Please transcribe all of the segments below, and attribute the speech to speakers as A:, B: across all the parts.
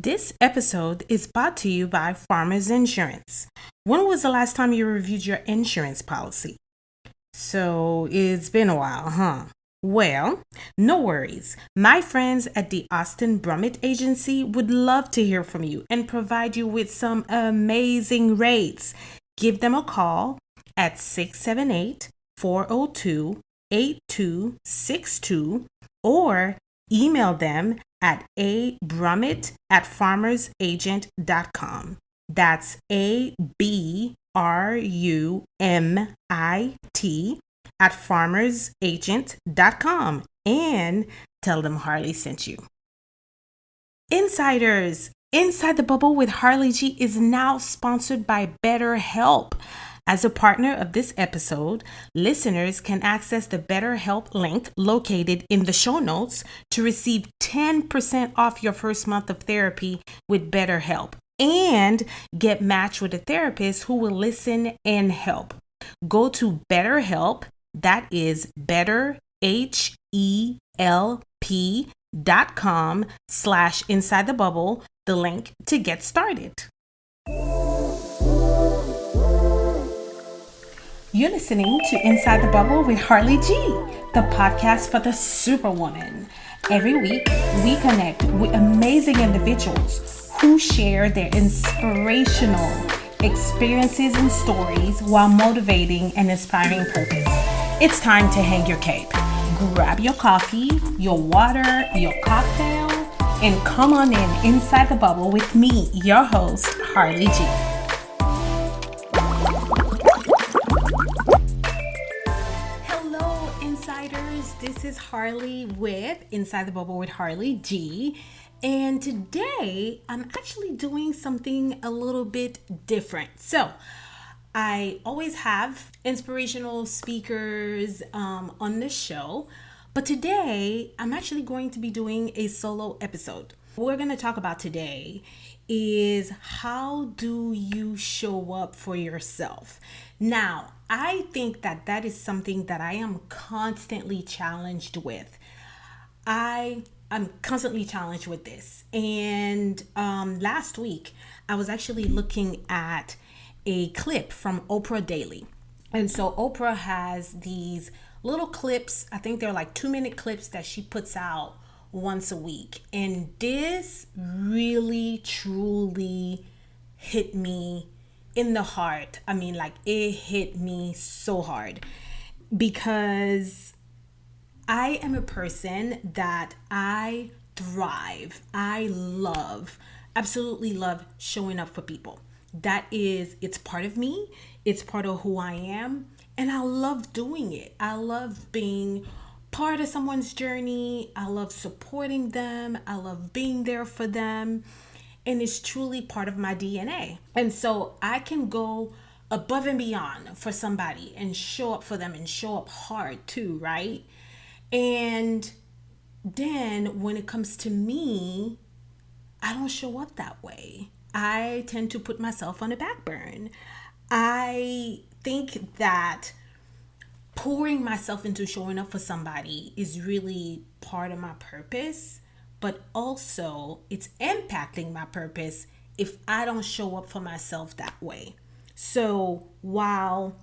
A: This episode is brought to you by Farmers Insurance. When was the last time you reviewed your insurance policy? So it's been a while, huh? Well, no worries. My friends at the Austin Brummett Agency would love to hear from you and provide you with some amazing rates. Give them a call at 678 402 8262 or email them at abrummett@farmersagent.com. That's ABRUMIT at farmersagent.com and tell them Harley sent you. Insiders, Inside the Bubble with Harley G is now sponsored by BetterHelp. As a partner of this episode, listeners can access the BetterHelp link located in the show notes to receive 10% off your first month of therapy with BetterHelp and get matched with a therapist who will listen and help. Go to BetterHelp, that is BetterHelp.com/inside the bubble, the link to get started. You're listening to Inside the Bubble with Harley G, the podcast for the superwoman. Every week, we connect with amazing individuals who share their inspirational experiences and stories while motivating and inspiring purpose. It's time to hang your cape. Grab your coffee, your water, your cocktail, and come on inside the bubble with me, your host, Harley G. Hello, insiders. This is Harley with Inside the Bubble with Harley G. And today I'm actually doing something a little bit different. So I always have inspirational speakers on the show, but today I'm actually going to be doing a solo episode. What we're going to talk about today is how do you show up for yourself? Now, I think that is something that I am constantly challenged with. I'm constantly challenged with this. And last week, I was actually looking at a clip from Oprah Daily. And so Oprah has these little clips, I think they're like 2-minute clips that she puts out once a week. And this really, truly hit me in the heart. I mean, like it hit me so hard because I am a person that I thrive. I absolutely love showing up for people. It's part of me. It's part of who I am. And I love doing it. I love being part of someone's journey. I love supporting them. I love being there for them. And it's truly part of my DNA. And so I can go above and beyond for somebody and show up for them and show up hard too, right? And then when it comes to me, I don't show up that way. I tend to put myself on a backburn. I think that pouring myself into showing up for somebody is really part of my purpose, but also it's impacting my purpose if I don't show up for myself that way. So while,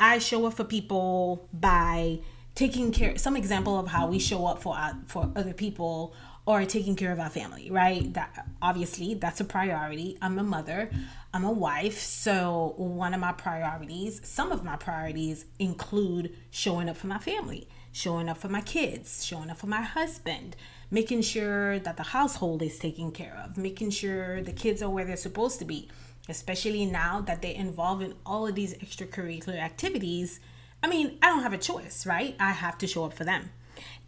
A: I show up for people by taking care, some example of how we show up for other people or taking care of our family, right? That obviously that's a priority. I'm a mother, I'm a wife. So some of my priorities include showing up for my family, showing up for my kids, showing up for my husband, making sure that the household is taken care of, making sure the kids are where they're supposed to be, especially now that they're involved in all of these extracurricular activities. I mean, I don't have a choice, right? I have to show up for them.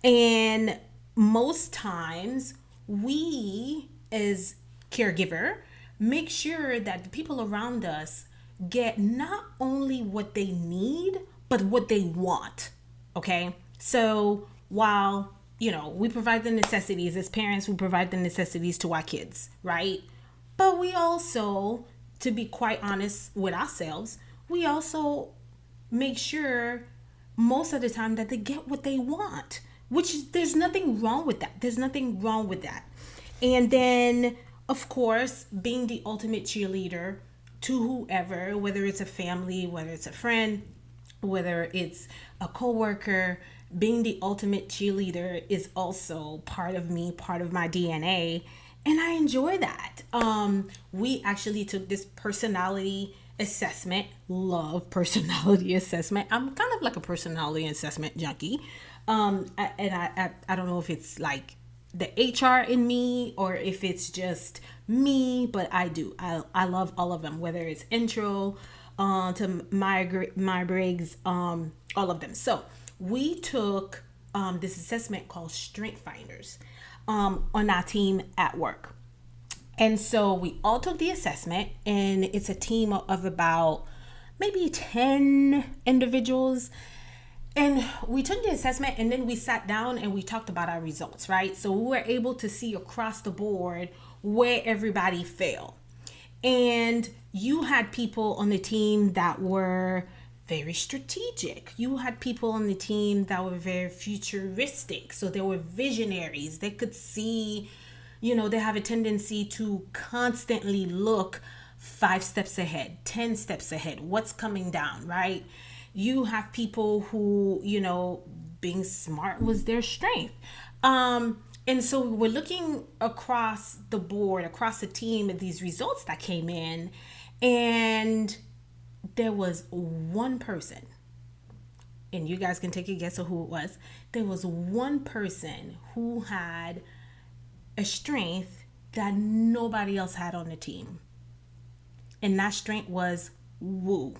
A: And most times we as caregiver make sure that the people around us get not only what they need, but what they want. Okay. So while, we provide the necessities as parents, we provide the necessities to our kids, right? But we also, to be quite honest with ourselves, we also make sure most of the time that they get what they want, which there's nothing wrong with that. And then of course, being the ultimate cheerleader to whoever, whether it's a family, whether it's a friend, whether it's a coworker, being the ultimate cheerleader is also part of me, part of my DNA, and I enjoy that. We actually took this personality assessment. Love personality assessment. I'm kind of like a personality assessment junkie. I don't know if it's like the HR in me or if it's just me, but I do. I love all of them, whether it's intro to my Briggs, all of them. So we took this assessment called Strength Finders on our team at work. And so we all took the assessment, and it's a team of about maybe 10 individuals. And we took the assessment, and then we sat down and we talked about our results, right? So we were able to see across the board where everybody failed. And you had people on the team that were very strategic. You had people on the team that were very futuristic. So they were visionaries. They could see, they have a tendency to constantly look 5 steps ahead, 10 steps ahead, what's coming down, right? You have people who, being smart was their strength. And so we're looking across the board, across the team at these results that came in, and there was one person, and you guys can take a guess of who it was. There was one person who had a strength that nobody else had on the team. And that strength was woo.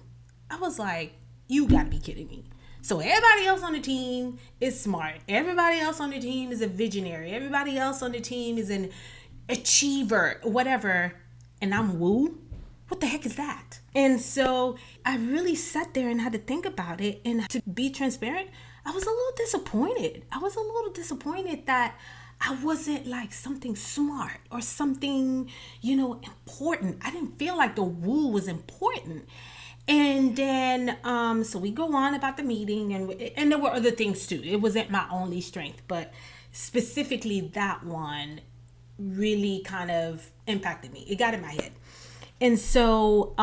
A: I was like, you gotta be kidding me. So everybody else on the team is smart. Everybody else on the team is a visionary. Everybody else on the team is an achiever, whatever. And I'm woo? What the heck is that? And so I really sat there and had to think about it. And to be transparent, I was a little disappointed. I was a little disappointed that I wasn't like something smart or something, important. I didn't feel like the woo was important. And then, so we go on about the meeting, and there were other things too. It wasn't my only strength, but specifically that one really kind of impacted me. It got in my head. And so,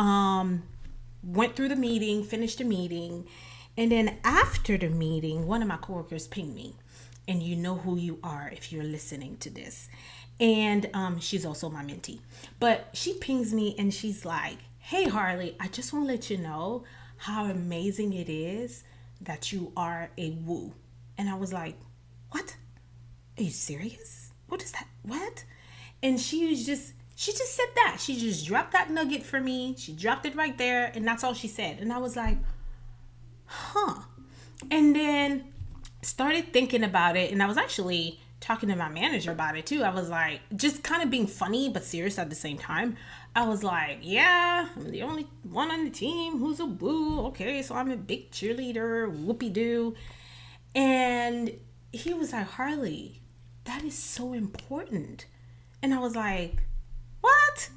A: went through the meeting, finished the meeting. And then after the meeting, one of my coworkers pinged me, and you know who you are if you're listening to this. And, she's also my mentee, but she pings me and she's like, hey, Harli, I just want to let you know how amazing it is that you are a woo. And I was like, what? Are you serious? What is that? What? And she just said that. She just dropped that nugget for me. She dropped it right there. And that's all she said. And I was like, huh. And then started thinking about it. And I was actually talking to my manager about it too. I was like, just kind of being funny but serious at the same time. I was like, yeah, I'm the only one on the team who's a woo. Okay, so I'm a big cheerleader, whoopie-doo. And he was like, Harli, that is so important. And I was like, what?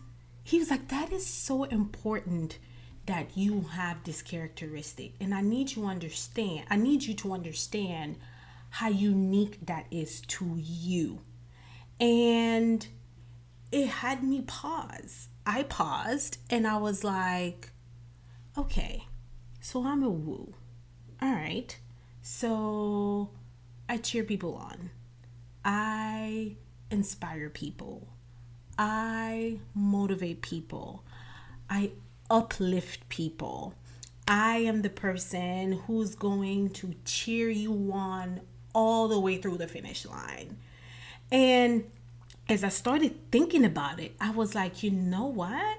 A: He was like, that is so important that you have this characteristic. And I need you to understand how unique that is to you. And it had me pause. I paused and I was like, okay, so I'm a woo. All right. So I cheer people on. I inspire people. I motivate people. I uplift people. I am the person who's going to cheer you on all the way through the finish line. And as I started thinking about it, I was like, you know what?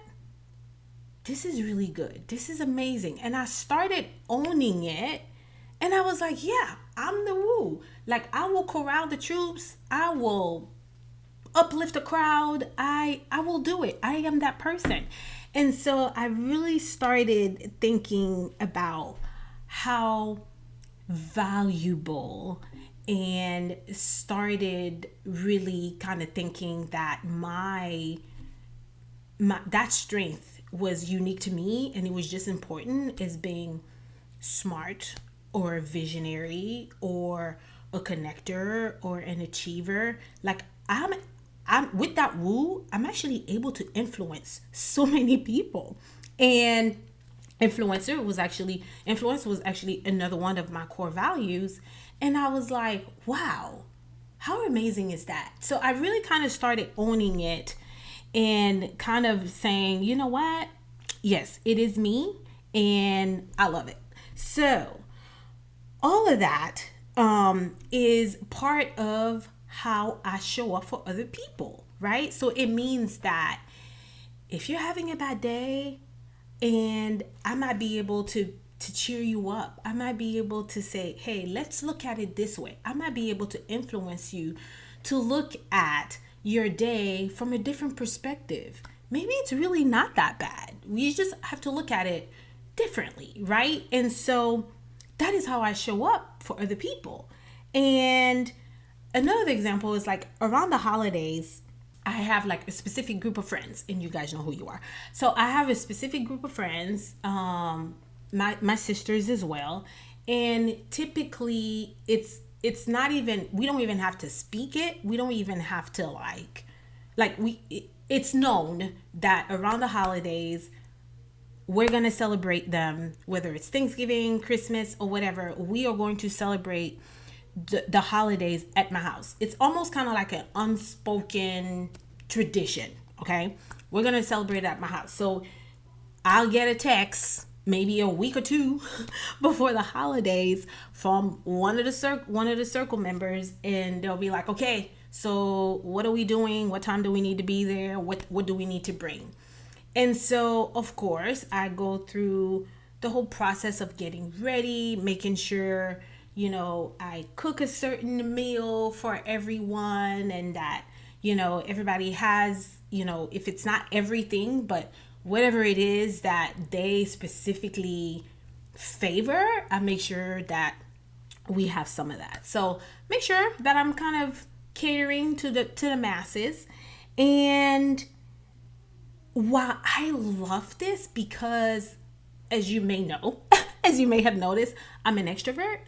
A: This is really good. This is amazing. And I started owning it. And I was like, yeah, I'm the woo. Like, I will corral the troops. I will uplift the crowd. I will do it. I am that person. And so I really started thinking about how valuable, and started really kind of thinking that my that strength was unique to me, and it was just important as being smart or a visionary or a connector or an achiever. Like I'm with that woo, I'm actually able to influence so many people. And influence was actually another one of my core values. And I was like, wow, how amazing is that? So I really kind of started owning it and kind of saying, you know what? Yes, it is me and I love it. So all of that is part of how I show up for other people, right? So it means that if you're having a bad day, and I might be able to cheer you up. I might be able to say, "Hey, let's look at it this way." I might be able to influence you to look at your day from a different perspective. Maybe it's really not that bad. We just have to look at it differently, right? And so that is how I show up for other people. And another example is like around the holidays, I have like a specific group of friends, and you guys know who you are. So I have a specific group of friends, my sisters as well, and typically it's not even, we don't even have to speak it. We don't even have to it's known that around the holidays we're going to celebrate them, whether it's Thanksgiving, Christmas, or whatever. We are going to celebrate the holidays at my house. It's almost kind of like an unspoken tradition. Okay, we're going to celebrate at my house. So I'll get a text maybe a week or two before the holidays from one of the circle members, and they'll be like, okay, so what are we doing? What time do we need to be there? What do we need to bring? And so, of course, I go through the whole process of getting ready, making sure, I cook a certain meal for everyone, and that, everybody has, if it's not everything, but whatever it is that they specifically favor, I make sure that we have some of that. So make sure that I'm kind of catering to the masses. And while I love this, because as you may know, as you may have noticed, I'm an extrovert.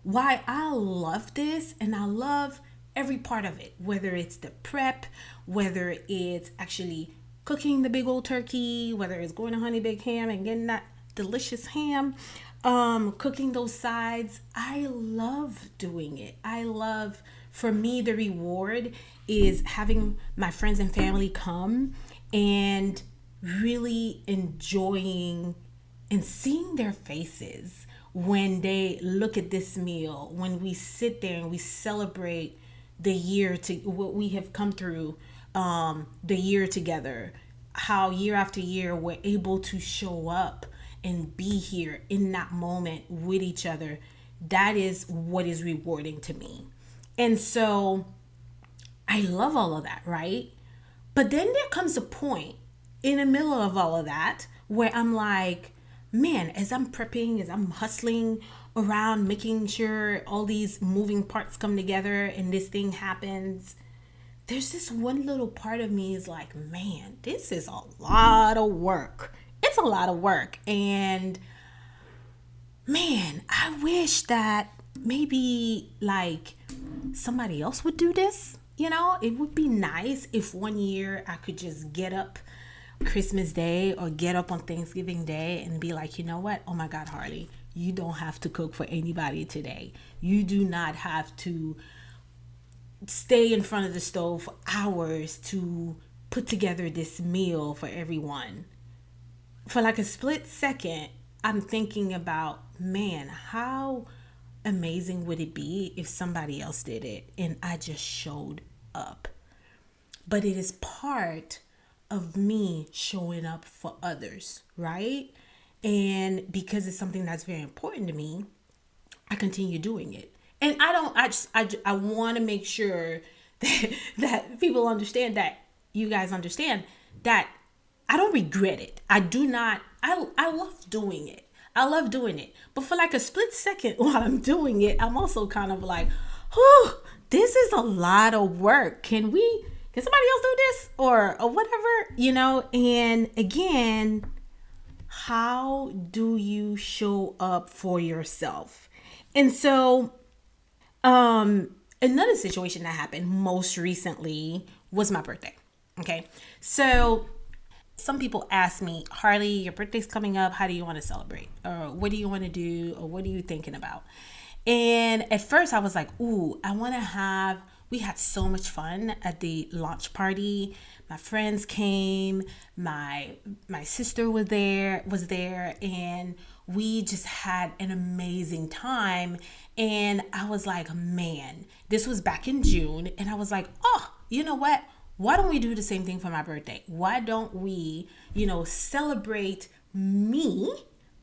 A: Why I love this, and I love every part of it, whether it's the prep, whether it's actually cooking the big old turkey, whether it's going to honey baked ham and getting that delicious ham, cooking those sides. I love doing it. I love, for me, the reward is having my friends and family come and really enjoying and seeing their faces when they look at this meal, when we sit there and we celebrate the year, to what we have come through, the year together, how year after year we're able to show up and be here in that moment with each other. That is what is rewarding to me. And so I love all of that, right? But then there comes a point in the middle of all of that where I'm like, man, as I'm prepping, as I'm hustling around, making sure all these moving parts come together and this thing happens, there's this one little part of me is like, man, this is a lot of work. It's a lot of work. And man, I wish that maybe like somebody else would do this. It would be nice if one year I could just get up Christmas Day or get up on Thanksgiving Day and be like, you know what? Oh my God, Harley, you don't have to cook for anybody today. You do not have to stay in front of the stove for hours to put together this meal for everyone. For like a split second, I'm thinking about, man, how amazing would it be if somebody else did it and I just showed up? But it is part of me showing up for others, right? And because it's something that's very important to me, I continue doing it. And I want to make sure that people understand, that you guys understand that I don't regret it. I do not, I love doing it. I love doing it. But for like a split second while I'm doing it, I'm also kind of like, whew, this is a lot of work. Can somebody else do this or whatever, and again, how do you show up for yourself? And so, another situation that happened most recently was my birthday. Okay. So some people ask me, Harley, your birthday's coming up. How do you want to celebrate? Or what do you want to do? Or what are you thinking about? And at first I was like, ooh, I want to have, we had so much fun at the launch party. My friends came, my sister was there, and we just had an amazing time. And I was like, man, this was back in June, and I was like, oh, you know what? Why don't we do the same thing for my birthday? Why don't we, celebrate me,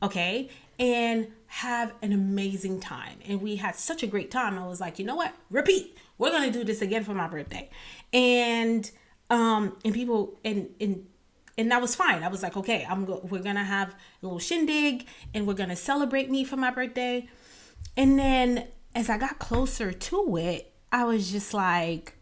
A: okay, and have an amazing time? And we had such a great time. I was like, you know what? Repeat. We're gonna do this again for my birthday, and people and that was fine. I was like, okay, we're gonna have a little shindig, and we're gonna celebrate me for my birthday. And then as I got closer to it, I was just like,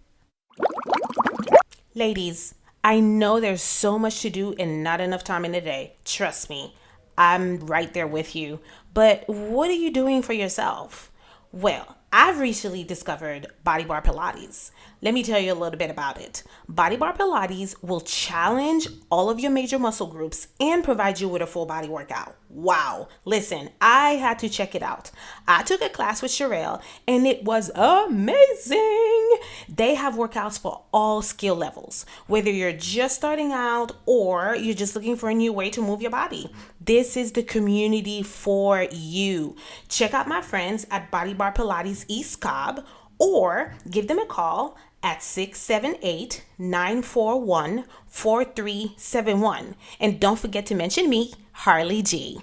A: ladies, I know there's so much to do and not enough time in the day. Trust me, I'm right there with you. But what are you doing for yourself? Well, I've recently discovered Body Bar Pilates. Let me tell you a little bit about it. Body Bar Pilates will challenge all of your major muscle groups and provide you with a full body workout. Wow. Listen, I had to check it out. I took a class with Sherelle and it was amazing. They have workouts for all skill levels, whether you're just starting out or you're just looking for a new way to move your body. This is the community for you. Check out my friends at Body Bar Pilates East Cobb, or give them a call at 678-941-4371. And don't forget to mention me, Harley G.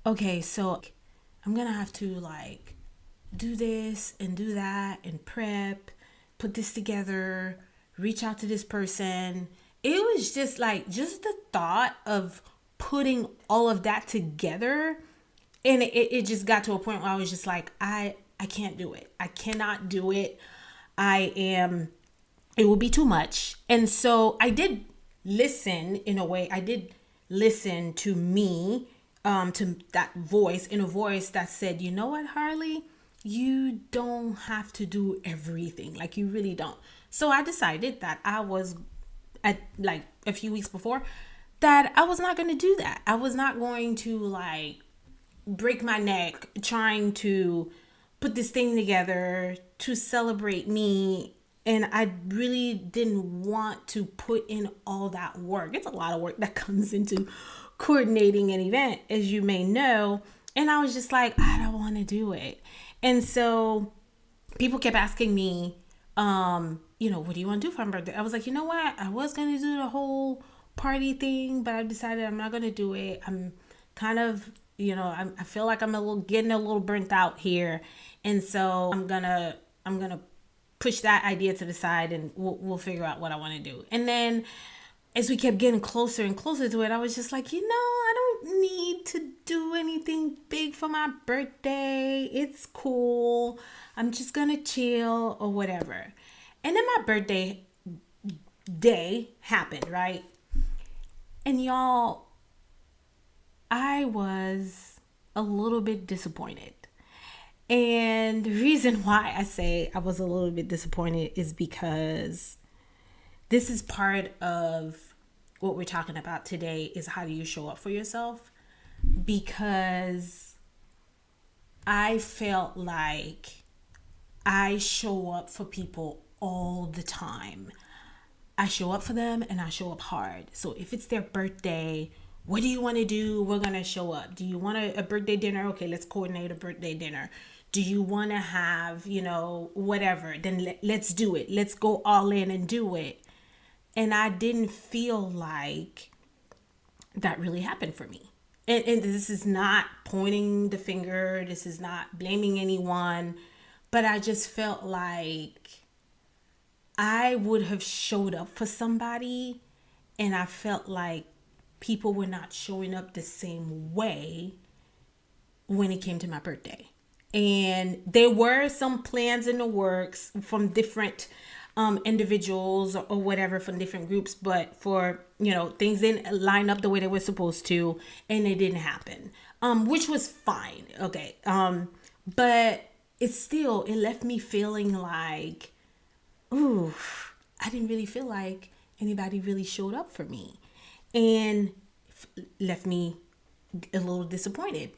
A: Okay, so I'm gonna have to do this and do that and prep, put this together, reach out to this person. It was just just the thought of putting all of that together, and it just got to a point where I was just like, I can't do it. I cannot do it. It will be too much. And so I did listen in a way. I did listen to me, to that voice, in a voice that said, you know what, Harley, you don't have to do everything. You really don't. So I decided that I was at a few weeks before that I was not going to do that. I was not going to break my neck trying to put this thing together to celebrate me. And I really didn't want to put in all that work. It's a lot of work that comes into coordinating an event, as you may know. And I was just like, I don't want to do it. And so people kept asking me, what do you want to do for my birthday? I was like, you know what? I was going to do the whole party thing, but I've decided I'm not going to do it. I'm kind of, I feel like I'm getting a little burnt out here. And so I'm going to push that idea to the side, and we'll figure out what I want to do. And then as we kept getting closer and closer to it, I was just like, I don't need to do anything big for my birthday. It's cool. I'm just going to chill or whatever. And then my birthday day happened, right? And y'all, I was a little bit disappointed. And the reason why I say I was a little bit disappointed is because this is part of what we're talking about today, is how do you show up for yourself? Because I felt like I show up for people all the time. I show up for them and I show up hard. So if it's their birthday, what do you want to do? We're going to show up. Do you want a birthday dinner? Okay, let's coordinate a birthday dinner. Do you want to have, whatever? Then let's do it. Let's go all in and do it. And I didn't feel like that really happened for me. And this is not pointing the finger. This is not blaming anyone. But I just felt like I would have showed up for somebody, and I felt like people were not showing up the same way when it came to my birthday. And there were some plans in the works from different individuals or whatever, from different groups, but for things didn't line up the way they were supposed to, and it didn't happen, which was fine. Okay. But it left me feeling like, ooh, I didn't really feel like anybody really showed up for me, and left me a little disappointed.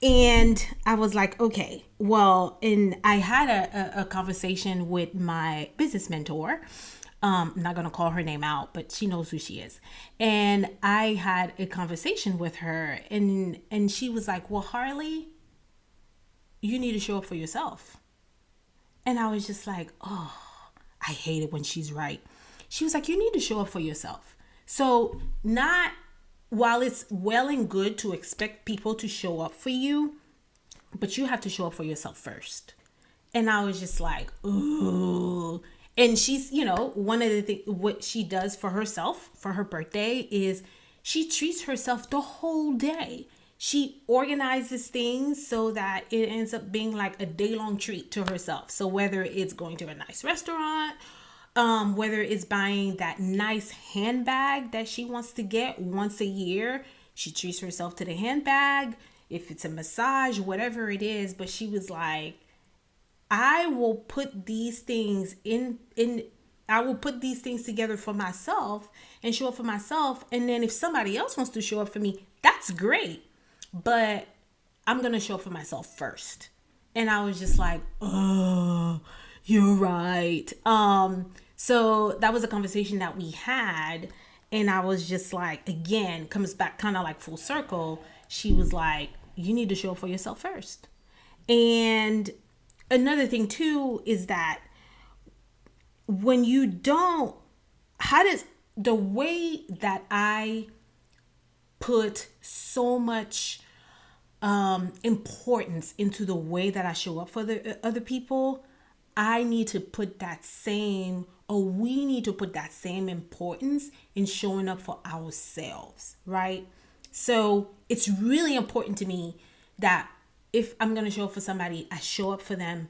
A: And I was like, okay, well, and I had a conversation with my business mentor. I'm not going to call her name out, but she knows who she is. And I had a conversation with her, and she was like, well, Harley, you need to show up for yourself. And I was just like, oh, I hate it when she's right. She was like, you need to show up for yourself. So, not while it's well and good to expect people to show up for you, but you have to show up for yourself first. And I was just like, ooh. And she's, one of the things, what she does for herself for her birthday is she treats herself the whole day. She organizes things so that it ends up being like a day-long treat to herself. So whether it's going to a nice restaurant, whether it's buying that nice handbag that she wants to get once a year, she treats herself to the handbag. If it's a massage, whatever it is, but she was like, I will put these things in I will put these things together for myself and show up for myself. And then if somebody else wants to show up for me, that's great. But I'm going to show up for myself first. And I was just like, oh, you're right. So that was a conversation that we had. And I was just like, again, comes back kind of like full circle. She was like, you need to show up for yourself first. And another thing too is that when you don't, how does the way that I put so much importance into the way that I show up for the other people, I need to put that same, or we need to put that same importance in showing up for ourselves, right? So it's really important to me that if I'm going to show up for somebody, I show up for them,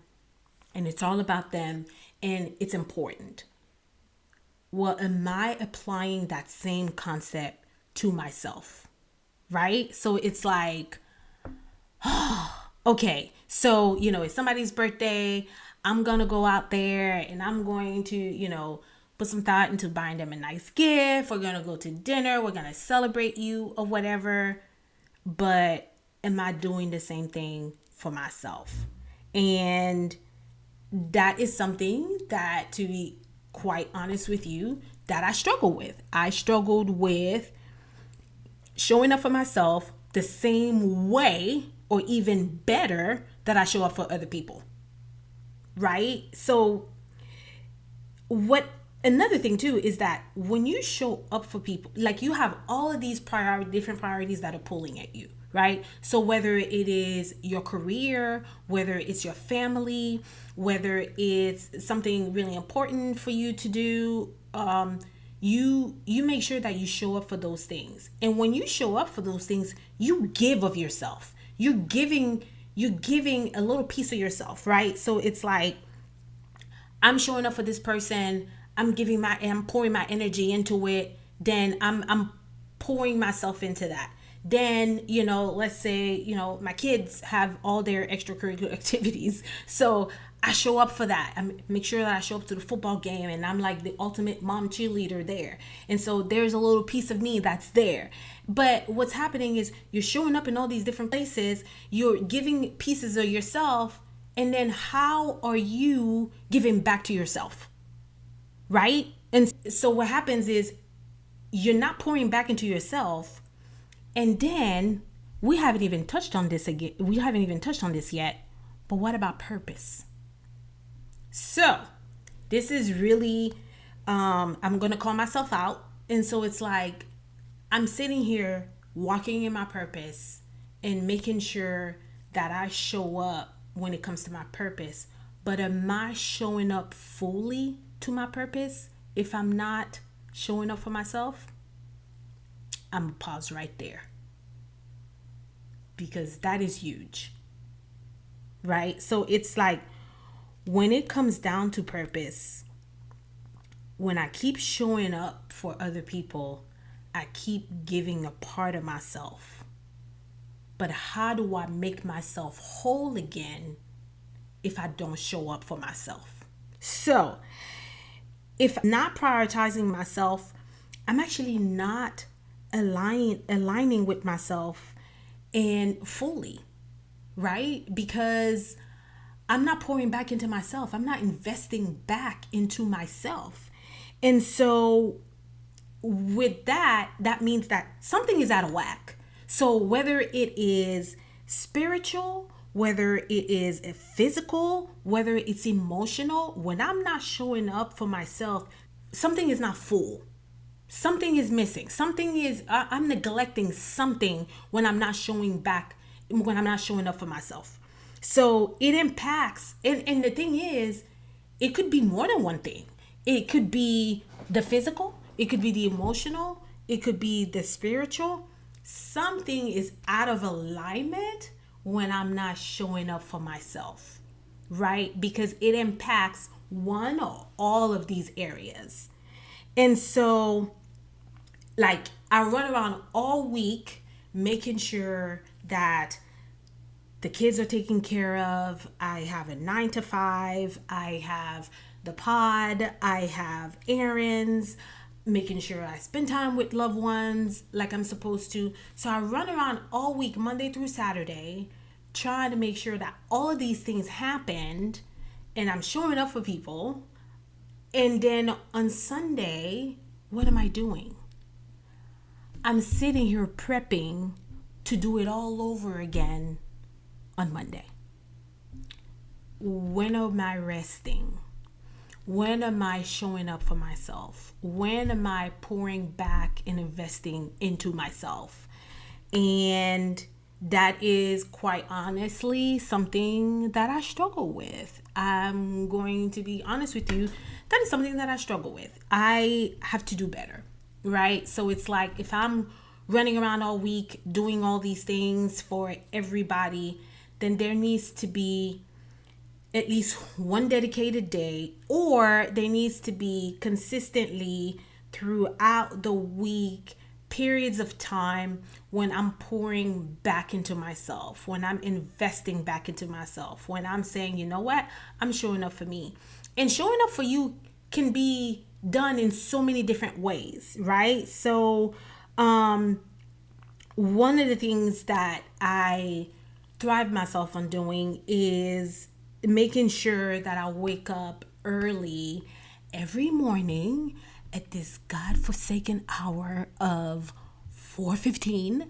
A: and it's all about them, and it's important. Well, am I applying that same concept to myself? Right? So it's like, okay, so, it's somebody's birthday. I'm going to go out there and I'm going to, put some thought into buying them a nice gift. We're going to go to dinner. We're going to celebrate you or whatever. But am I doing the same thing for myself? And that is something that, to be quite honest with you, that I struggle with. I struggled with showing up for myself the same way or even better that I show up for other people. Right? So what another thing too is that when you show up for people, like you have all of these different priorities that are pulling at you, right? So whether it is your career, whether it's your family, whether it's something really important for you to do, you make sure that you show up for those things. And when you show up for those things, you give of yourself. You're giving a little piece of yourself, right? So it's like, I'm showing up for this person, I'm pouring my energy into it, then I'm pouring myself into that. Then, let's say, my kids have all their extracurricular activities. So I show up for that. I make sure that I show up to the football game, and I'm like the ultimate mom cheerleader there. And so there's a little piece of me that's there. But what's happening is you're showing up in all these different places. You're giving pieces of yourself. And then how are you giving back to yourself? Right? And so what happens is you're not pouring back into yourself. And then we haven't even touched on this again. We haven't even touched on this yet. But what about purpose? So this is really, I'm going to call myself out. And so it's like, I'm sitting here walking in my purpose and making sure that I show up when it comes to my purpose. But am I showing up fully to my purpose? If I'm not showing up for myself, I'm going to pause right there. Because that is huge. Right? So it's like, when it comes down to purpose, when I keep showing up for other people, I keep giving a part of myself. But how do I make myself whole again if I don't show up for myself? So if not prioritizing myself, I'm actually not aligning with myself and fully, right? Because I'm not pouring back into myself. I'm not investing back into myself. And so with that, that means that something is out of whack. So whether it is spiritual, whether it is physical, whether it's emotional, when I'm not showing up for myself, something is not full. Something is missing. Something is, I'm neglecting something when I'm not showing back, when I'm not showing up for myself. So it impacts. And the thing is, it could be more than one thing. It could be the physical, it could be the emotional, it could be the spiritual. Something is out of alignment when I'm not showing up for myself, right? Because it impacts one or all of these areas. And so, like, I run around all week making sure that the kids are taken care of. I have a 9 to 5. I have the pod. I have errands, making sure I spend time with loved ones like I'm supposed to. So I run around all week, Monday through Saturday, trying to make sure that all of these things happened and I'm showing up for people. And then on Sunday, what am I doing? I'm sitting here prepping to do it all over again on Monday. When am I resting? When am I showing up for myself? When am I pouring back and investing into myself? And that is quite honestly something that I struggle with. I'm going to be honest with you. That is something that I struggle with. I have to do better, right? So it's like if I'm running around all week doing all these things for everybody, then there needs to be at least one dedicated day, or there needs to be consistently throughout the week periods of time when I'm pouring back into myself, when I'm investing back into myself, when I'm saying, you know what, I'm showing up for me. And showing up for you can be done in so many different ways, right? So, one of the things that I thrive myself on doing is making sure that I wake up early every morning at this godforsaken hour of 4:15,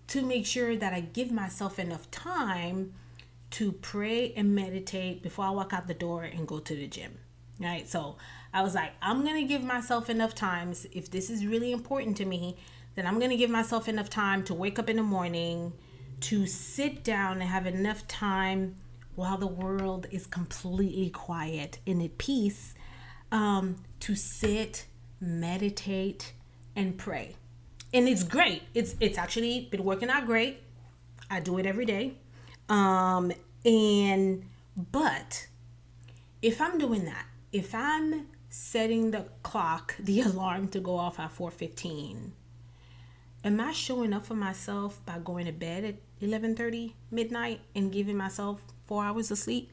A: to make sure that I give myself enough time to pray and meditate before I walk out the door and go to the gym. Right? So I was like, I'm going to give myself enough times. If this is really important to me, then I'm going to give myself enough time to wake up in the morning, to sit down and have enough time while the world is completely quiet and at peace, to sit, meditate, and pray. And it's great. It's actually been working out great. I do it every day. But if I'm doing that, if I'm setting the clock, the alarm to go off at 4:15, am I showing up for myself by going to bed at 11:30 midnight and giving myself 4 hours of sleep?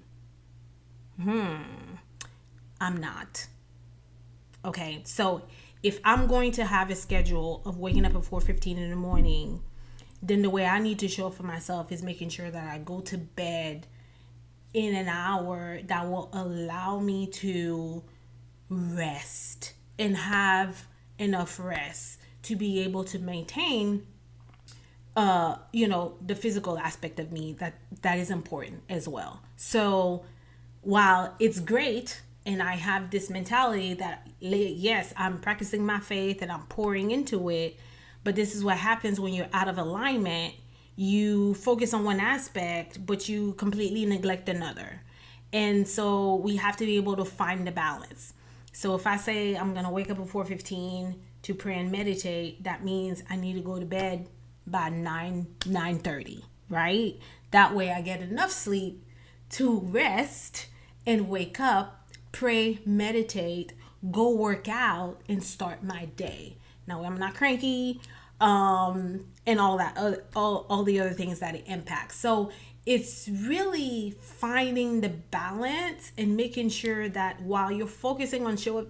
A: I'm not. Okay, so if I'm going to have a schedule of waking up at 4:15 in the morning, then the way I need to show up for myself is making sure that I go to bed in an hour that will allow me to rest and have enough rest to be able to maintain the physical aspect of me that is important as well. So while it's great and I have this mentality that yes, I'm practicing my faith and I'm pouring into it, but this is what happens when you're out of alignment. You focus on one aspect but you completely neglect another. And so we have to be able to find the balance. So if I say I'm going to wake up at 4:15 to pray and meditate, that means I need to go to bed by 9:30, right? That way I get enough sleep to rest and wake up, pray, meditate, go work out, and start my day. Now I'm not cranky, and all that, all the other things that it impacts. So it's really finding the balance and making sure that while you're focusing on show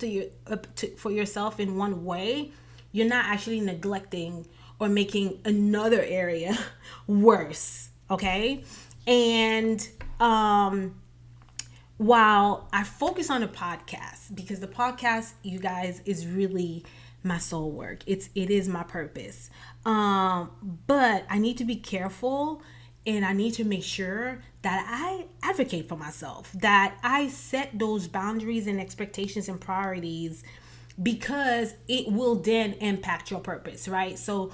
A: for yourself in one way, you're not actually neglecting or making another area worse. Okay. And while I focus on the podcast, because the podcast, you guys, is really my soul work. It is my purpose. But I need to be careful, and I need to make sure that I advocate for myself, that I set those boundaries and expectations and priorities, because it will then impact your purpose, right? So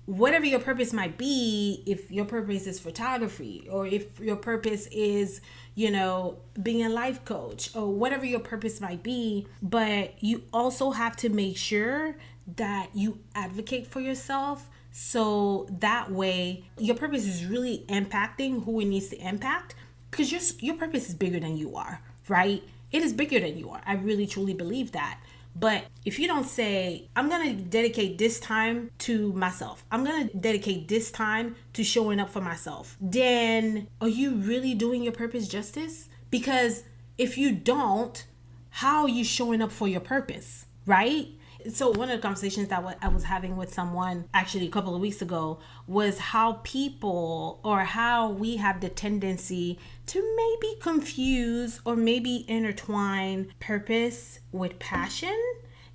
A: whatever your purpose might be, if your purpose is photography, or if your purpose is, being a life coach, or whatever your purpose might be, but you also have to make sure that you advocate for yourself. So that way your purpose is really impacting who it needs to impact, because your purpose is bigger than you are, right? It is bigger than you are. I really truly believe that. But if you don't say, I'm going to dedicate this time to myself, I'm going to dedicate this time to showing up for myself, then are you really doing your purpose justice? Because if you don't, how are you showing up for your purpose, right? So one of the conversations that I was having with someone actually a couple of weeks ago was how we have the tendency to maybe confuse or maybe intertwine purpose with passion.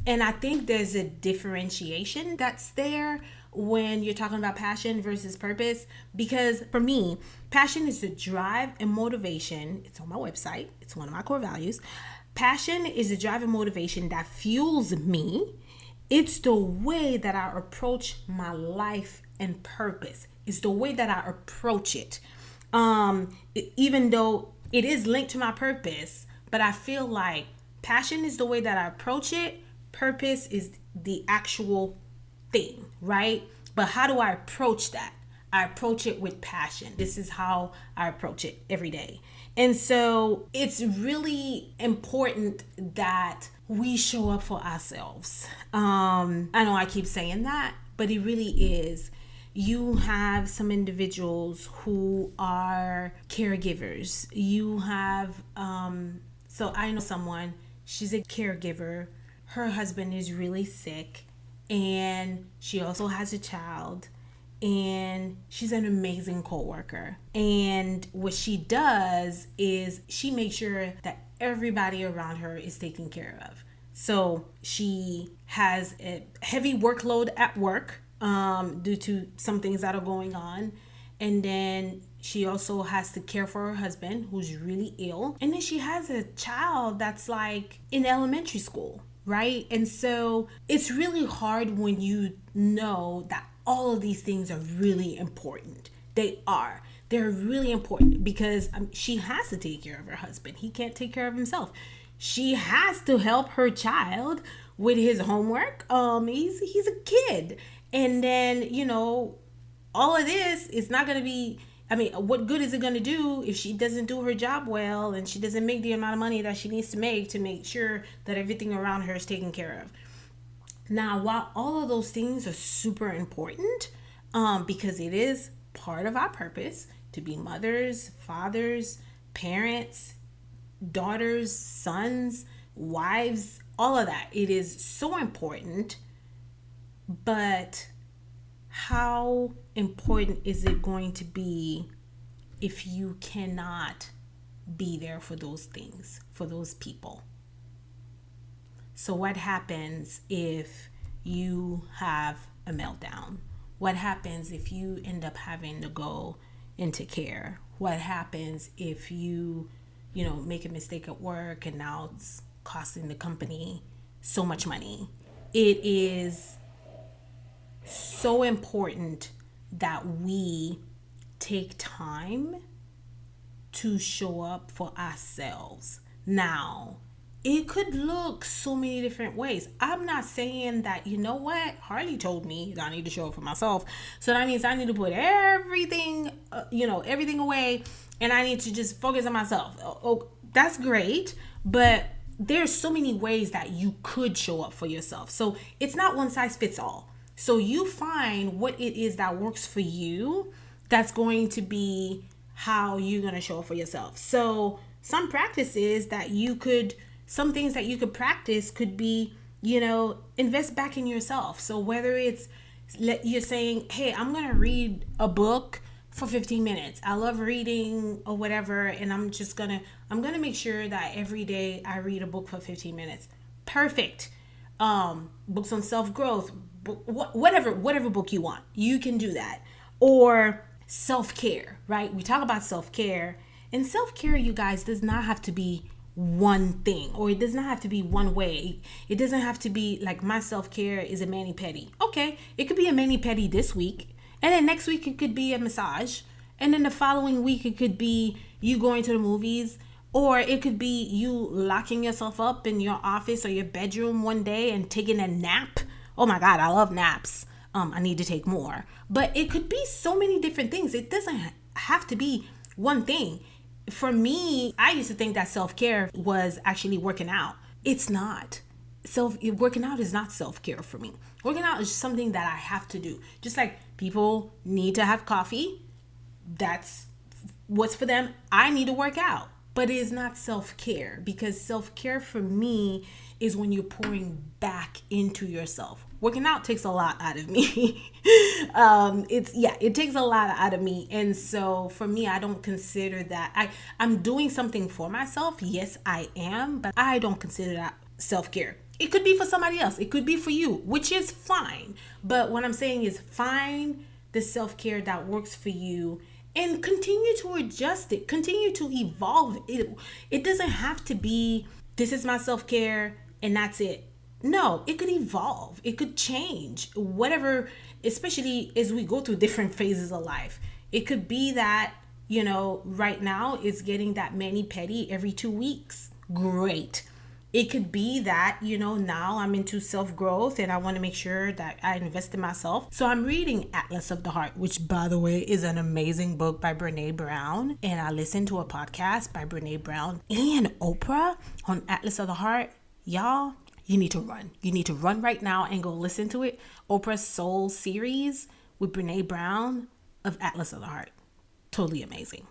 A: And I think there's a differentiation that's there when you're talking about passion versus purpose, because for me, passion is the drive and motivation. It's on my website. It's one of my core values. Passion is the drive and motivation that fuels me. It's the way that I approach my life and purpose. It's the way that I approach it. Even though it is linked to my purpose, but I feel like passion is the way that I approach it. Purpose is the actual thing, right? But how do I approach that? I approach it with passion. This is how I approach it every day. And so it's really important that we show up for ourselves. I know I keep saying that, but it really is. You have some individuals who are caregivers. You have, so I know someone, she's a caregiver. Her husband is really sick, and she also has a child. And she's an amazing coworker. And what she does is she makes sure that everybody around her is taken care of. So she has a heavy workload at work due to some things that are going on. And then she also has to care for her husband, who's really ill. And then she has a child that's like in elementary school, right? And so it's really hard when you know that all of these things are really important. They're really important, because she has to take care of her husband. He can't take care of himself. She has to help her child with his homework. He's a kid. And then, all of this is not going to be, what good is it going to do if she doesn't do her job well, and she doesn't make the amount of money that she needs to make sure that everything around her is taken care of? Now, while all of those things are super important, because it is part of our purpose to be mothers, fathers, parents, daughters, sons, wives, all of that. It is so important. But how important is it going to be if you cannot be there for those things, for those people? So what happens if you have a meltdown? What happens if you end up having to go into care? What happens if you make a mistake at work and now it's costing the company so much money? It is so important that we take time to show up for ourselves. Now, it could look so many different ways. I'm not saying that, Harli told me that I need to show up for myself. So that means I need to put everything away, and I need to just focus on myself. Oh, that's great. But there's so many ways that you could show up for yourself. So it's not one size fits all. So you find what it is that works for you, that's going to be how you're going to show up for yourself. So some practices that you could, some things that you could practice could be, invest back in yourself. So whether it's, you're saying, hey, I'm going to read a book for 15 minutes. I love reading or whatever. And I'm going to make sure that every day I read a book for 15 minutes. Perfect. Books on self-growth, whatever book you want, you can do that. Or self-care, right? We talk about self-care, and self-care, you guys, does not have to be one thing, or it does not have to be one way. It doesn't have to be like my self-care is a mani-pedi. Okay, it could be a mani-pedi this week, and then next week it could be a massage, and then the following week it could be you going to the movies, or it could be you locking yourself up in your office or your bedroom one day and taking a nap. Oh my God, I love naps. I need to take more. But it could be so many different things. It doesn't have to be one thing. For me, I used to think that self-care was actually working out. It's not. Working out is not self-care for me. Working out is something that I have to do. Just like people need to have coffee. That's what's for them. I need to work out. But it is not self-care, because self-care for me is when you're pouring back into yourself. Working out takes a lot out of me. It takes a lot out of me. And so for me, I don't consider that I'm doing something for myself. Yes, I am, but I don't consider that self-care. It could be for somebody else. It could be for you, which is fine. But what I'm saying is find the self-care that works for you and continue to adjust it, continue to evolve it. It doesn't have to be, this is my self-care and that's it. No, it could evolve. It could change. Whatever, especially as we go through different phases of life. It could be that, right now it's getting that mani-pedi every 2 weeks. Great. It could be that, now I'm into self-growth and I want to make sure that I invest in myself. So I'm reading Atlas of the Heart, which, by the way, is an amazing book by Brene Brown. And I listened to a podcast by Brene Brown and Oprah on Atlas of the Heart. Y'all, you need to run. You need to run right now and go listen to it. Oprah's Soul series with Brene Brown of Atlas of the Heart. Totally amazing.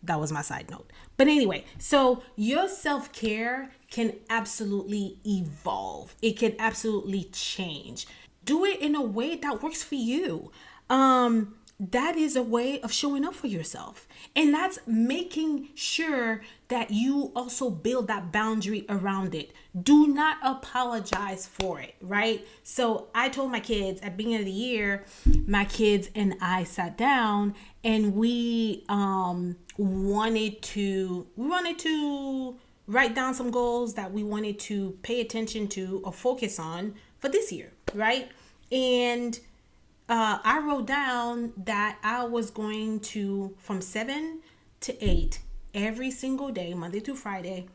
A: That was my side note. But anyway, so your self-care can absolutely evolve. It can absolutely change. Do it in a way that works for you. That is a way of showing up for yourself. And that's making sure that you also build that boundary around it. Do not apologize for it, right? So I told my kids at the beginning of the year, my kids and I sat down and we wanted to write down some goals that we wanted to pay attention to or focus on for this year, right? And I wrote down that I was going to, from 7 to 8, every single day, Monday through Friday,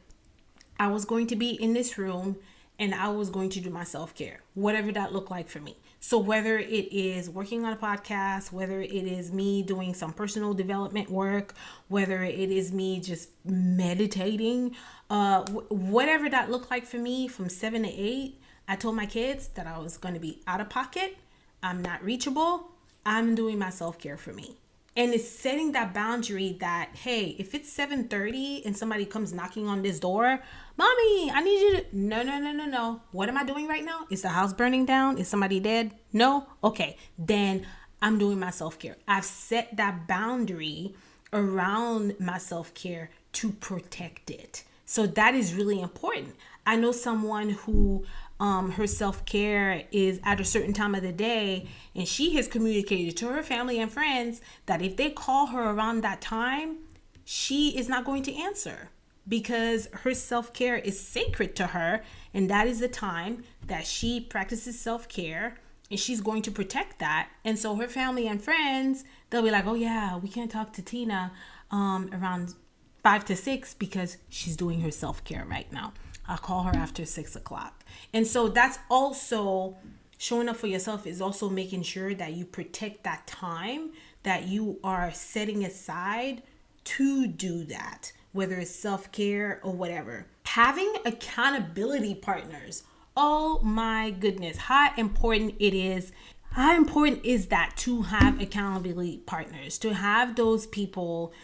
A: I was going to be in this room and I was going to do my self-care, whatever that looked like for me. So whether it is working on a podcast, whether it is me doing some personal development work, whether it is me just meditating, whatever that looked like for me from 7 to 8, I told my kids that I was going to be out of pocket. I'm not reachable. I'm doing my self-care for me. And it's setting that boundary that, hey, if it's 7:30 and somebody comes knocking on this door, Mommy, I need you to, no. What am I doing right now? Is the house burning down? Is somebody dead? No? Okay, then I'm doing my self-care. I've set that boundary around my self-care to protect it. So that is really important. I know someone who her self-care is at a certain time of the day, and she has communicated to her family and friends that if they call her around that time, she is not going to answer because her self-care is sacred to her, and that is the time that she practices self-care, and she's going to protect that. And so her family and friends, they'll be like, oh yeah, we can't talk to Tina around 5 to 6 because she's doing her self-care right now. I'll call her after 6 o'clock. And so that's also showing up for yourself, is also making sure that you protect that time that you are setting aside to do that, whether it's self-care or whatever. Having accountability partners. Oh my goodness, how important it is. How important is that to have accountability partners, to have those people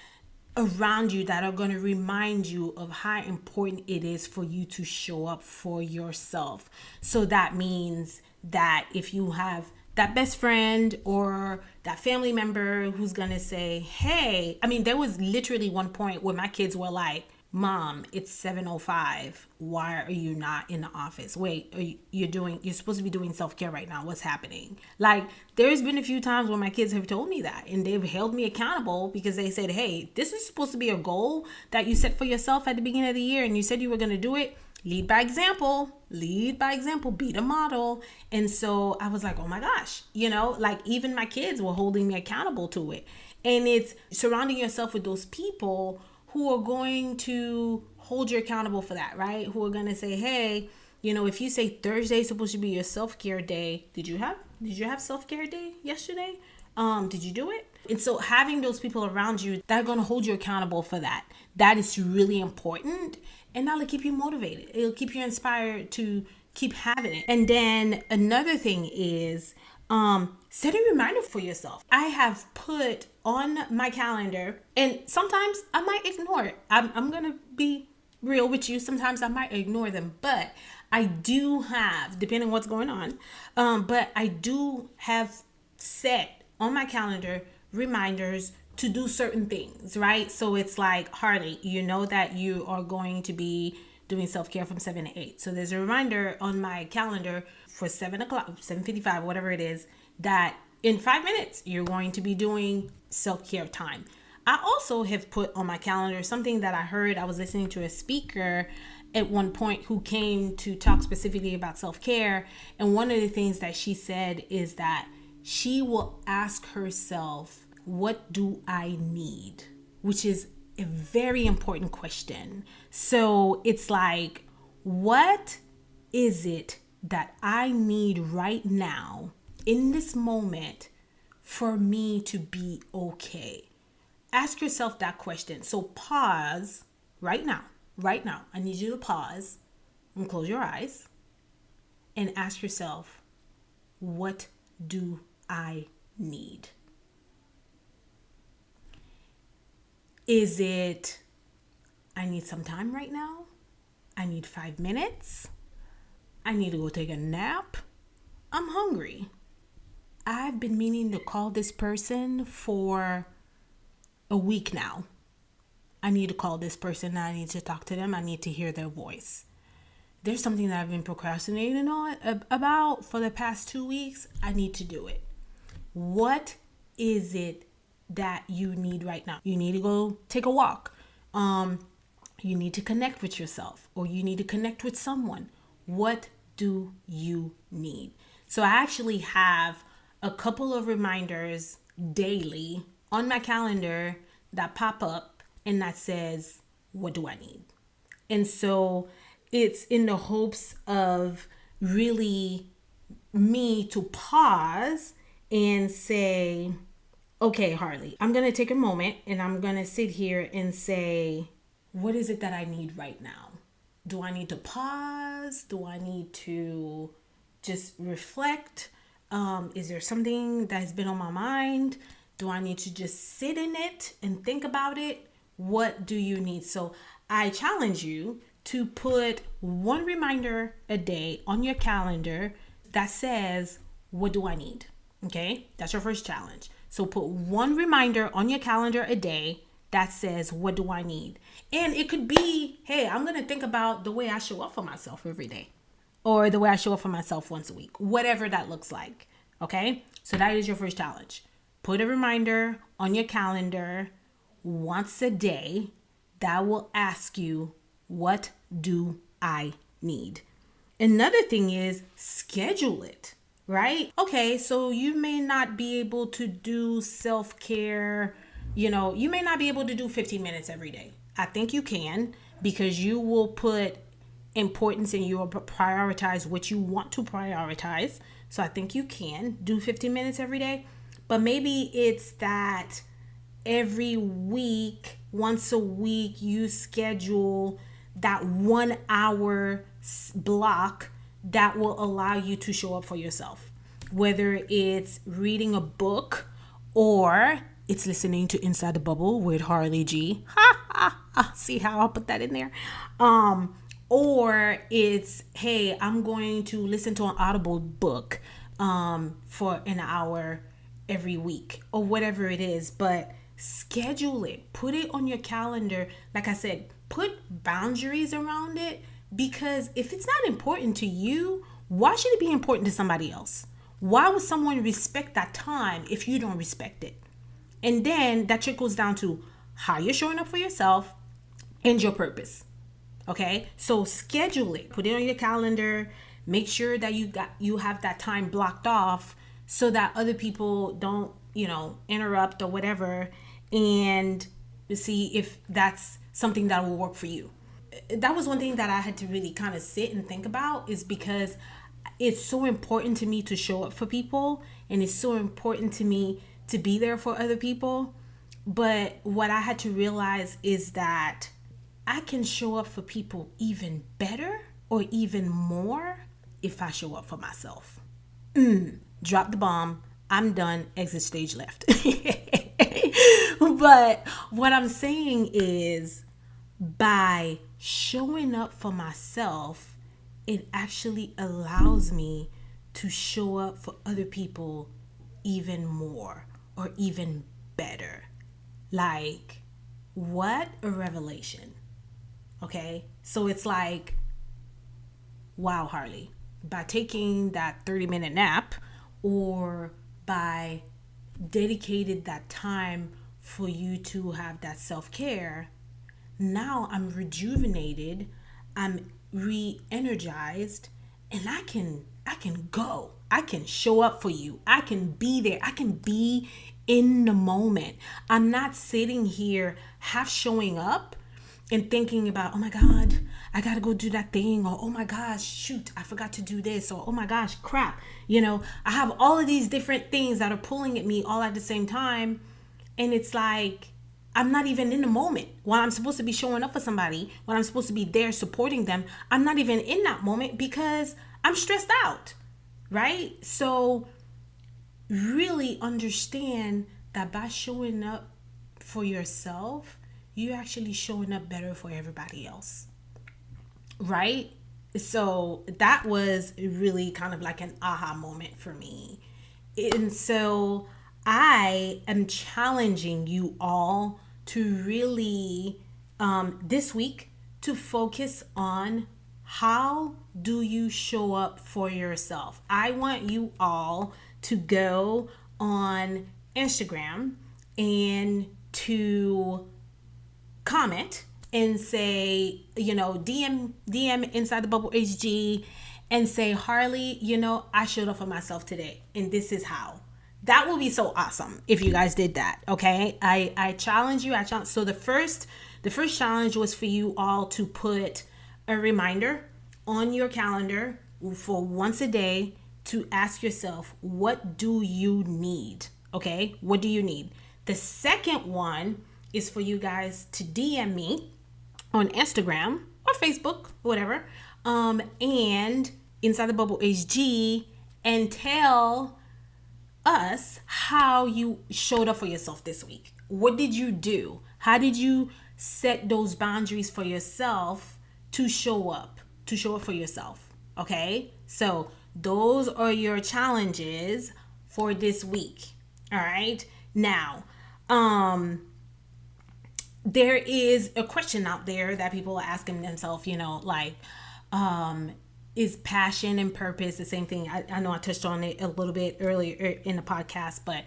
A: around you that are going to remind you of how important it is for you to show up for yourself. So that means that if you have that best friend or that family member who's going to say, hey, I mean, there was literally one point where my kids were like, Mom, it's 7:05. Why are you not in the office? Wait, you're supposed to be doing self-care right now. What's happening? Like, there's been a few times when my kids have told me that, and they've held me accountable because they said, hey, this is supposed to be a goal that you set for yourself at the beginning of the year, and you said you were going to do it. Lead by example, be the model. And so I was like, oh my gosh, like even my kids were holding me accountable to it. And it's surrounding yourself with those people who are going to hold you accountable for that, right? Who are going to say, hey, if you say Thursday is supposed to be your self-care day, did you have self-care day yesterday? Did you do it? And so having those people around you that are going to hold you accountable for that is really important. And that'll keep you motivated. It'll keep you inspired to keep having it. And then another thing is set a reminder for yourself. I have put on my calendar, and sometimes I might ignore it. I'm going to be real with you. Sometimes I might ignore them, but I do have, depending on what's going on, but I do have set on my calendar reminders to do certain things, right? So it's like, Harley, you know that you are going to be doing self-care from 7 to 8. So there's a reminder on my calendar for 7 o'clock, 7:55, whatever it is, that in 5 minutes, you're going to be doing self-care time. I also have put on my calendar something that I heard. I was listening to a speaker at one point who came to talk specifically about self-care. And one of the things that she said is that she will ask herself, what do I need? Which is a very important question. So it's like, what is it that I need right now in this moment for me to be okay? Ask yourself that question. So pause right now. Right now, I need you to pause and close your eyes and ask yourself, what do I need? Is it, I need some time right now? I need 5 minutes? I need to go take a nap? I'm hungry. I've been meaning to call this person for a week now. I need to call this person. I need to talk to them. I need to hear their voice. There's something that I've been procrastinating on about for the past 2 weeks. I need to do it. What is it that you need right now? You need to go take a walk. You need to connect with yourself, or you need to connect with someone. What do you need? So I actually have a couple of reminders daily on my calendar that pop up and that says, what do I need? And so it's in the hopes of really me to pause and say, okay, Harley, I'm going to take a moment and I'm going to sit here and say, what is it that I need right now? Do I need to pause? Do I need to just reflect? Is there something that has been on my mind? Do I need to just sit in it and think about it? What do you need? So I challenge you to put one reminder a day on your calendar that says, what do I need? Okay, that's your first challenge. So put one reminder on your calendar a day that says, what do I need? And it could be, hey, I'm going to think about the way I show up for myself every day, or the way I show up for myself once a week, whatever that looks like. Okay, so that is your first challenge. Put a reminder on your calendar once a day that will ask you, what do I need? Another thing is schedule it, right? Okay, so you may not be able to do self-care, you may not be able to do 15 minutes every day. I think you can, because you will put importance and you will prioritize what you want to prioritize. So I think you can do 15 minutes every day. But maybe it's that every week, once a week, you schedule that 1 hour block that will allow you to show up for yourself. Whether it's reading a book, or it's listening to Inside the Bubble with Harli G. Ha ha ha. See how I'll put that in there? Or it's, hey, I'm going to listen to an Audible book for an hour every week, or whatever it is. But schedule it, put it on your calendar. Like I said, put boundaries around it, because if it's not important to you, why should it be important to somebody else? Why would someone respect that time if you don't respect it? And then that trickles down to how you're showing up for yourself and your purpose. Okay, so schedule it, put it on your calendar, make sure that you have that time blocked off so that other people don't, interrupt or whatever, and see if that's something that will work for you. That was one thing that I had to really kind of sit and think about, is because it's so important to me to show up for people, and it's so important to me to be there for other people. But what I had to realize is that I can show up for people even better or even more if I show up for myself. Drop the bomb. I'm done. Exit stage left. But what I'm saying is, by showing up for myself, it actually allows me to show up for other people even more or even better. Like, what a revelation. Okay, so it's like, wow, Harli, by taking that 30-minute nap, or by dedicated that time for you to have that self-care, now I'm rejuvenated, I'm re-energized, and I can go. I can show up for you. I can be there. I can be in the moment. I'm not sitting here half showing up and thinking about, oh my God, I gotta go do that thing, or oh my gosh, shoot, I forgot to do this, or oh my gosh, crap. I have all of these different things that are pulling at me all at the same time. And it's like, I'm not even in the moment. When I'm supposed to be showing up for somebody, when I'm supposed to be there supporting them, I'm not even in that moment because I'm stressed out, right? So really understand that by showing up for yourself, you're actually showing up better for everybody else, right? So that was really kind of like an aha moment for me. And so I am challenging you all to really, this week, to focus on how do you show up for yourself. I want you all to go on Instagram and to comment and say, DM Inside the Bubble HG and say, Harli, I showed up for myself today, and this is how. That will be so awesome if you guys did that. Okay, I challenge you. So the first challenge was for you all to put a reminder on your calendar for once a day to ask yourself, what do you need? Okay, what do you need? The second one is for you guys to DM me on Instagram or Facebook, whatever, and Inside the Bubble HG, and tell us how you showed up for yourself this week. What did you do? How did you set those boundaries for yourself to show up for yourself? Okay, so those are your challenges for this week. All right, now there is a question out there that people are asking themselves, is passion and purpose the same thing? I know I touched on it a little bit earlier in the podcast, but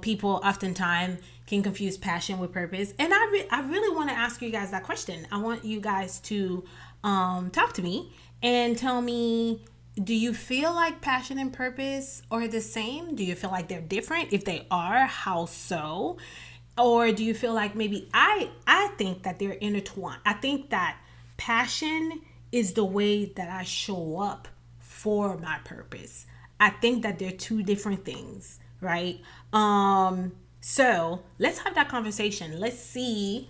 A: people oftentimes can confuse passion with purpose. And I really want to ask you guys that question. I want you guys to talk to me and tell me, do you feel like passion and purpose are the same? Do you feel like they're different? If they are, how so? Or do you feel like maybe I think that they're intertwined? I think that passion is the way that I show up for my purpose. I think that they're two different things, right? So let's have that conversation. Let's see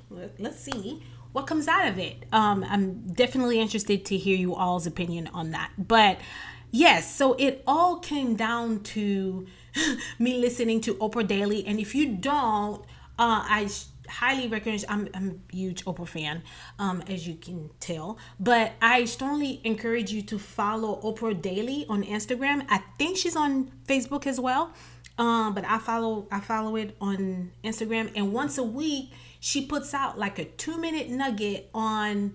A: what comes out of it. I'm definitely interested to hear you all's opinion on that. But Yes, so it all came down to me listening to Oprah Daily, and if you don't, highly recommend. I'm a huge Oprah fan, as you can tell, but I strongly encourage you to follow Oprah Daily on Instagram. I think she's on Facebook as well, but I follow it on Instagram, and once a week she puts out like a 2 minute nugget on,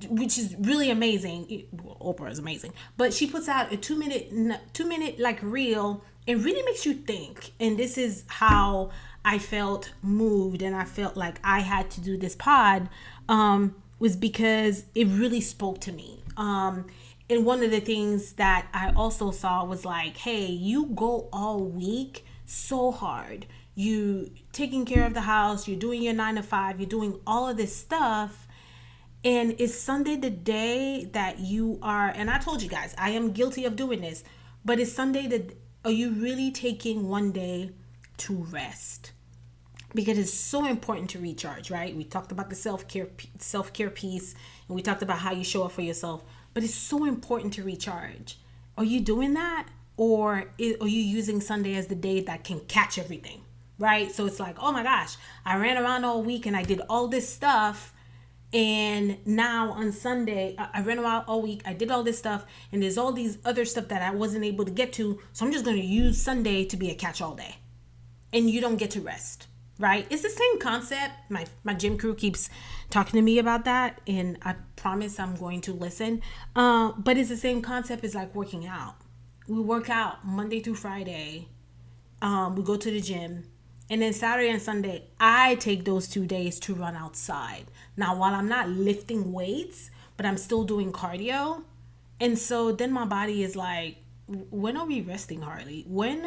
A: which is really amazing. Oprah is amazing, but she puts out a 2 minute like reel. It really makes you think, and this is how I felt moved, and I felt like I had to do this pod. Was because it really spoke to me. And one of the things that I also saw was like, hey, you go all week so hard. You taking care of the house, you're doing your 9 to 5, you're doing all of this stuff, and is Sunday the day that you are, and I told you guys, I am guilty of doing this, but is Sunday the, are you really taking one day to rest? Because it's so important to recharge, right? We talked about the self-care piece, and we talked about how you show up for yourself, but it's so important to recharge. Are you doing that? Or are you using Sunday as the day that can catch everything, right? So it's like, oh my gosh, I ran around all week and I did all this stuff, and now on Sunday, I ran around all week. I did all this stuff, and there's all these other stuff that I wasn't able to get to. So I'm just going to use Sunday to be a catch-all day, and you don't get to rest, right? It's the same concept. My gym crew keeps talking to me about that, and I promise I'm going to listen. But it's the same concept as like working out. We work out Monday through Friday. We go to the gym. And then Saturday and Sunday, I take those 2 days to run outside. Now, while I'm not lifting weights, but I'm still doing cardio. And so then my body is like, when are we resting, Harley? When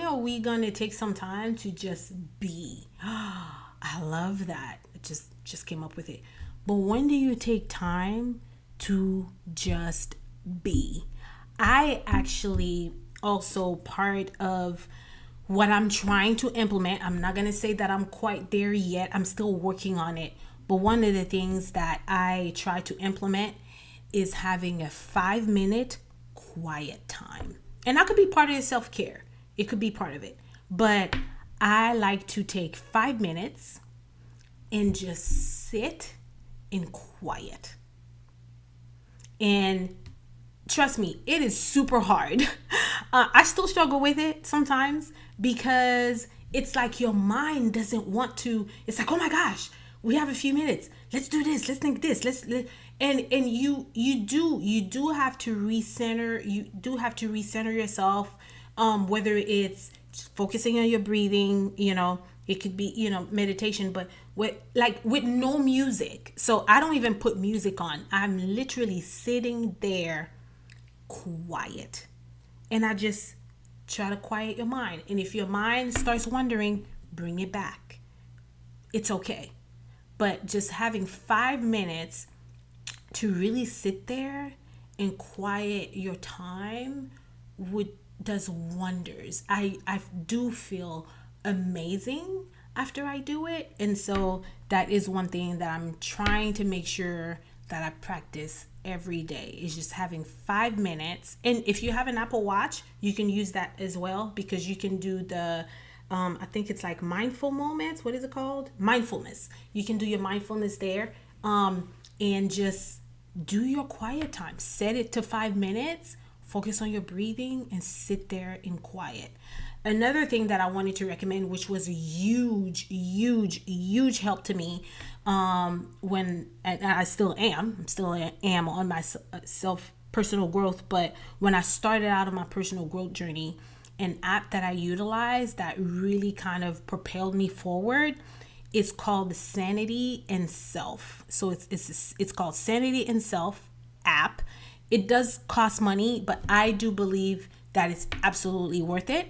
A: are we gonna take some time to just be? I love that. It just came up with it. But when do you take time to just be? I actually also part of what I'm trying to implement. I'm not going to say that I'm quite there yet. I'm still working on it. But one of the things that I try to implement is having a 5 minute quiet time. And that could be part of the self care, it could be part of it. But I like to take 5 minutes and just sit in quiet. And trust me, it is super hard. I still struggle with it sometimes because it's like your mind doesn't want to. It's like, oh my gosh, we have a few minutes. Let's do this. Let's think this. And you do have to recenter. You do have to recenter yourself. Whether it's focusing on your breathing, it could be meditation, but with no music. So I don't even put music on. I'm literally sitting there quiet, and I just try to quiet your mind. And if your mind starts wandering, bring it back. It's okay. But just having 5 minutes to really sit there and quiet your time does wonders. I do feel amazing after I do it. And so that is one thing that I'm trying to make sure that I practice every day, is just having 5 minutes. And if you have an Apple Watch, you can use that as well, because you can do the I think it's like mindful moments. What is it called? Mindfulness. You can do your mindfulness there, and just do your quiet time. Set it to 5 minutes. Focus on your breathing and sit there in quiet. Another thing that I wanted to recommend, which was a huge help to me, when, and I still am on my self personal growth, but when I started out on my personal growth journey, an app that I utilized that really kind of propelled me forward is called Sanity and Self. So it's called Sanity and Self app. It does cost money, but I do believe that it's absolutely worth it.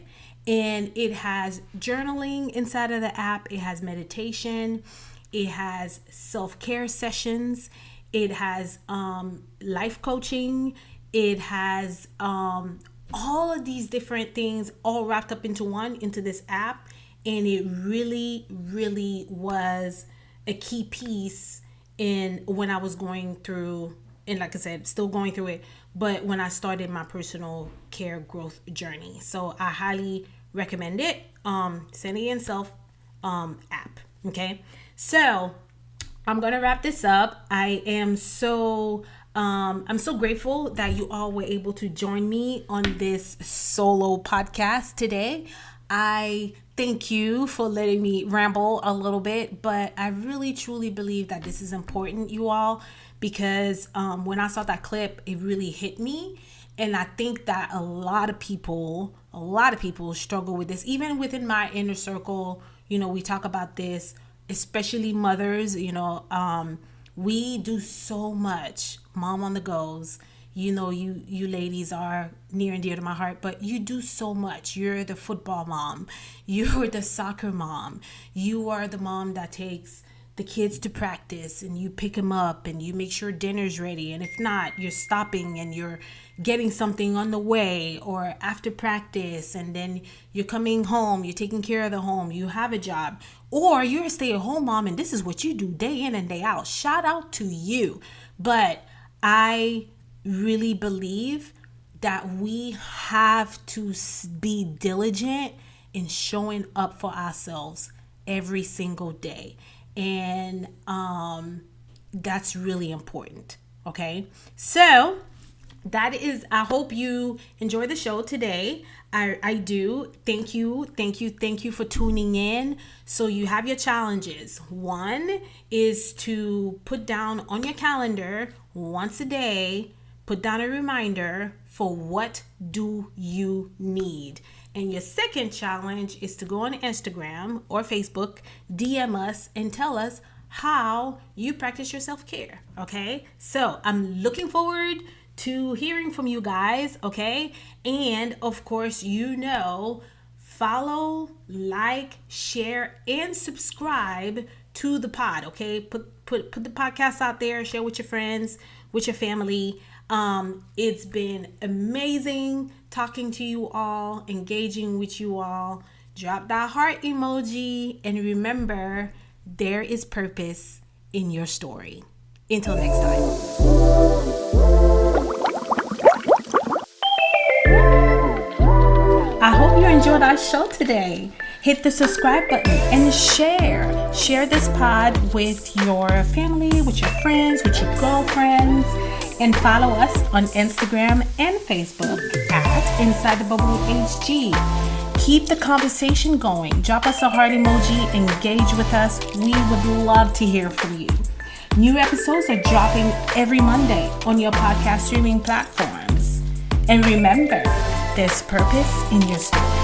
A: And it has journaling inside of the app. It has meditation. It has self-care sessions. It has life coaching. It has all of these different things all wrapped up into this app. And it really was a key piece in when I was going through and like I said, still going through it, but when I started my personal care growth journey. So I highly recommend it. Sandy and Self app. Okay. So I'm going to wrap this up. I'm so grateful that you all were able to join me on this solo podcast today. I thank you for letting me ramble a little bit, but I really truly believe that this is important, you all, because when I saw that clip, it really hit me. And I think that a lot of people struggle with this. Even within my inner circle, we talk about this, especially mothers, we do so much. Mom on the goes. You ladies are near and dear to my heart, but you do so much. You're the football mom. You're the soccer mom. You are the mom that takes the kids to practice and you pick them up and you make sure dinner's ready. And if not, you're stopping and you're getting something on the way or after practice. And then you're coming home, you're taking care of the home, you have a job, or you're a stay-at-home mom and this is what you do day in and day out. Shout out to you. But I really believe that we have to be diligent in showing up for ourselves every single day. And that's really important. Okay. So that is, I hope you enjoy the show today. I do. Thank you for tuning in. So you have your challenges. One is to put down on your calendar once a day, put down a reminder for what do you need. And your second challenge is to go on Instagram or Facebook, DM us and tell us how you practice your self-care. Okay. So I'm looking forward to hearing from you guys. Okay. And of course, follow, like, share, and subscribe to the pod. Okay. Put the podcast out there, share with your friends, with your family. It's been amazing talking to you all, engaging with you all. Drop that heart emoji and remember, there is purpose in your story. Until next time. I hope you enjoyed our show today. Hit the subscribe button and share this pod with your family, with your friends, with your girlfriends, and follow us on Instagram and Facebook at Inside the Bubble HG. Keep the conversation going. Drop us a heart emoji, engage with us. We would love to hear from you. New episodes are dropping every Monday on your podcast streaming platforms. And remember, there's purpose in your story.